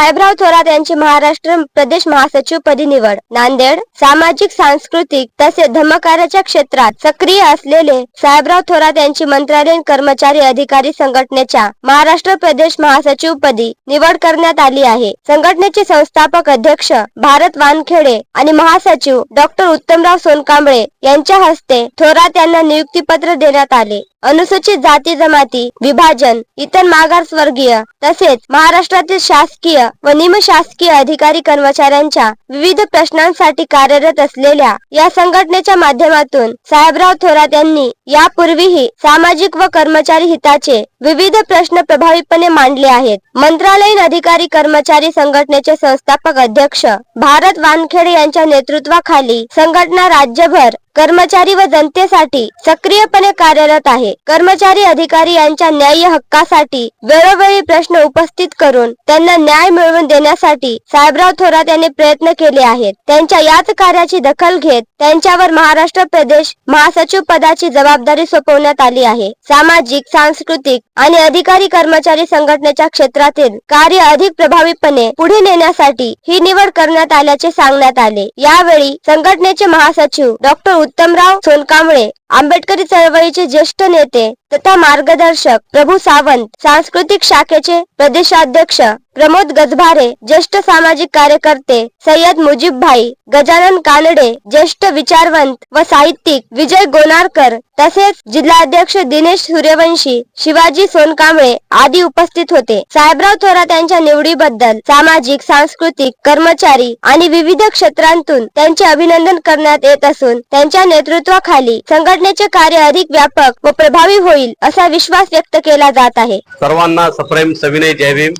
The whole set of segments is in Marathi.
साहेबराव थोरात यांची महाराष्ट्र प्रदेश महासचिव पदी निवड. नांदेड. सामाजिक सांस्कृतिक तसेच धर्मकार्याच्या क्षेत्रात सक्रिय असलेले साहेबराव थोरात यांची मंत्रालयीन कर्मचारी अधिकारी संघटनेच्या महाराष्ट्र प्रदेश महासचिव पदी निवड करण्यात आली आहे. संघटनेचे संस्थापक अध्यक्ष भारत वानखेडे आणि महासचिव डॉक्टर उत्तमराव सोनकांबळे यांच्या हस्ते थोरात यांना नियुक्तीपत्र देण्यात आले. अनुसूचित जाती जमाती विभाजन, इतर मागासवर्गीय तसेच महाराष्ट्रातील शासकीय व निमशासकीय अधिकारी कर्मचाऱ्यांच्या विविध प्रश्नांसाठी कार्यरत असलेल्या या संघटनेच्या माध्यमातून साहेबराव थोरात यांनी यापूर्वीही सामाजिक व कर्मचारी हिताचे विविध प्रश्न प्रभावीपणे मांडले आहेत. मंत्रालयीन अधिकारी कर्मचारी संघटनेचे संस्थापक अध्यक्ष भारत वानखेडे यांच्या नेतृत्वाखाली संघटना राज्यभर कर्मचारी व जनतेसाठी सक्रियपणे कार्यरत आहे. कर्मचारी अधिकारी यांच्या न्याय्य हक्कासाठी वेळोवेळी प्रश्न उपस्थित करून त्यांना न्याय मिळवून देण्यासाठी साहेबराव थोरात यांनी प्रयत्न केले आहेत. त्यांच्या याच कार्याची दखल घेत त्यांच्यावर महाराष्ट्र प्रदेश महासचिव पदाची जबाबदारी सोपवण्यात आली आहे. सामाजिक, सांस्कृतिक आणि अधिकारी कर्मचारी संघटनेच्या क्षेत्रातील कार्य अधिक प्रभावीपणे पुढे नेण्यासाठी ही निवड करण्यात आल्याचे सांगण्यात आले. यावेळी संघटनेचे महासचिव डॉक्टर उत्तमराव सोनकांबळे, आंबेडकरी चळवळीचे ज्येष्ठ नेते तथा मार्गदर्शक प्रभू सावंत, सांस्कृतिक शाखेचे प्रदेशाध्यक्ष प्रमोद गजभारे, ज्येष्ठ सामाजिक कार्यकर्ते सय्यद मुजीबभाई, गजानन कानडे, ज्येष्ठ विचारवंत व साहित्यिक विजय गोनारकर तसेच जिल्हाध्यक्ष दिनेश सूर्यवंशी, शिवाजी सोनकांबळे आदी उपस्थित होते. साहेबराव थोरात यांच्या निवडीबद्दल सामाजिक, सांस्कृतिक, कर्मचारी आणि विविध क्षेत्रांतून त्यांचे अभिनंदन करण्यात येत असून त्यांच्या नेतृत्वाखाली संघटनेचे कार्य अधिक व्यापक व प्रभावी होईल असा विश्वास व्यक्त केला जात आहे. सर्वांना सप्रेम सविनय जय भीम.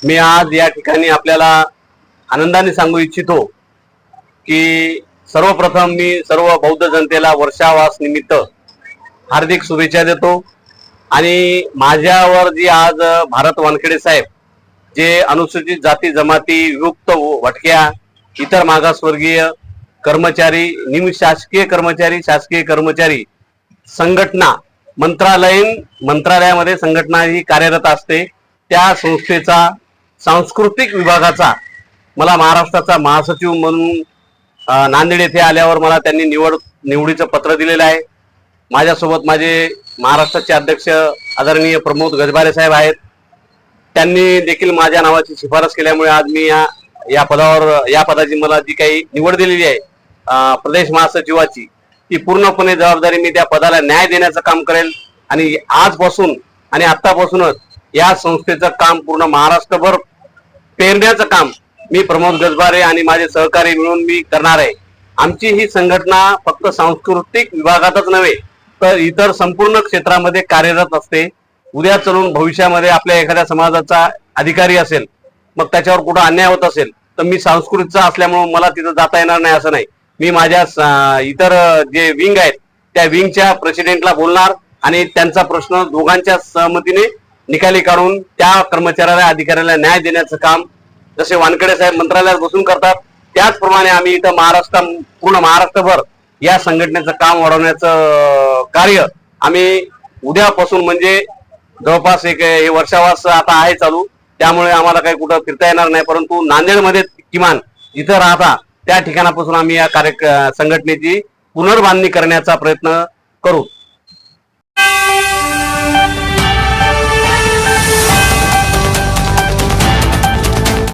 मी आज या ठिकाणी आपल्याला आनंदाने सांगू इच्छितो की सर्वप्रथम मी सर्व बौद्ध जनतेला वर्षावास निमित्त हार्दिक शुभेच्छा देतो. आणि माझ्यावर जी आज भारत वानखेडे साहेब जे अनुसूचित जाती जमाती, विमुक्त भटक्या, इतर मागासवर्गीय कर्मचारी, निमशासकीय कर्मचारी, शासकीय कर्मचारी संघटना मंत्रालयामध्ये संघटना ही कार्यरत असते. त्या संस्थेचा सांस्कृतिक विभागाचा मला महाराष्ट्राचा महासचिव म्हणून नांदेड येथे आल्यावर मला त्यांनी निवडीचं पत्र दिलेलं आहे. माझ्यासोबत माझे महाराष्ट्राचे अध्यक्ष आदरणीय प्रमोद गजभारे साहेब आहेत. त्यांनी देखील माझ्या नावाची शिफारस केल्यामुळे आज मी या पदाची मला जी काही निवड दिलेली आहे प्रदेश महासचिवाची, ती पूर्णपणे जबाबदारी मी त्या पदाला न्याय देण्याचं काम करेल. आणि आजपासून आणि आतापासूनच या संस्थेचं काम पूर्ण महाराष्ट्रभर पेरण्याचं काम मी प्रमोद गजभारे आणि माझे सहकारी मिळून मी करणार आहे. आमची ही संघटना फक्त सांस्कृतिक विभागातच नव्हे तर इतर संपूर्ण क्षेत्रामध्ये कार्यरत असते. उद्या चलून भविष्यामध्ये आपल्या एखाद्या समाजाचा अधिकारी असेल, मग त्याच्यावर कुठं अन्याय होत असेल तर मी संस्कृतचा असल्यामुळे मला तिथं जाता येणार नाही असं नाही. मी माझ्या इतर जे विंग आहेत त्या विंगच्या प्रेसिडेंटला बोलणार आणि त्यांचा प्रश्न दोघांच्या सहमतीने निकाली काढून त्या कर्मचाऱ्याला, अधिकाऱ्याला न्याय देण्याचं काम जसे वानखेडे साहेब मंत्रालयात बसून करतात त्याचप्रमाणे आम्ही इथं पूर्ण महाराष्ट्रभर या संघटनेचं काम वाढवण्याचं कार्य आम्ही उद्यापासून म्हणजे जवळपास हे वर्षावास आता आहे चालू, त्यामुळे आम्हाला काही कुठं फिरता येणार नाही. परंतु नांदेडमध्ये किमान जिथं राहता त्या ठिकाणापासून आम्ही या संघटनेची पुनर्बांधणी करण्याचा प्रयत्न करू.